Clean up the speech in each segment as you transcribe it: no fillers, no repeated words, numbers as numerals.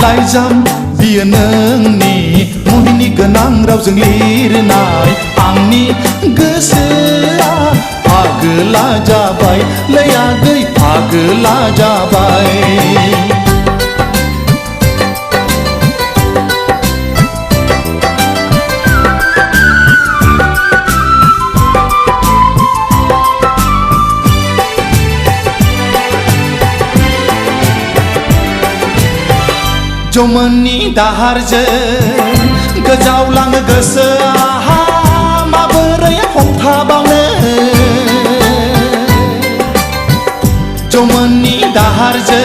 लाइजाम बियो नोंनि मुहिनि गोनां रावजों लिरनाय आंनि गोसोआ फागोला जाबाय लै आगै फागोला जाबाय जमोननि दाहारजों गोजावलाङो गोसोआ माबोरै हमथाबावनो जमोननि दाहारजों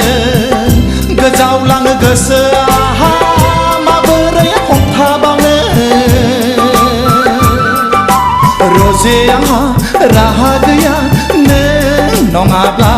गोजावलाङो गोसोआ माबोरै हमथाबावनो रजे आंहा राहा गैया नों नङाब्ला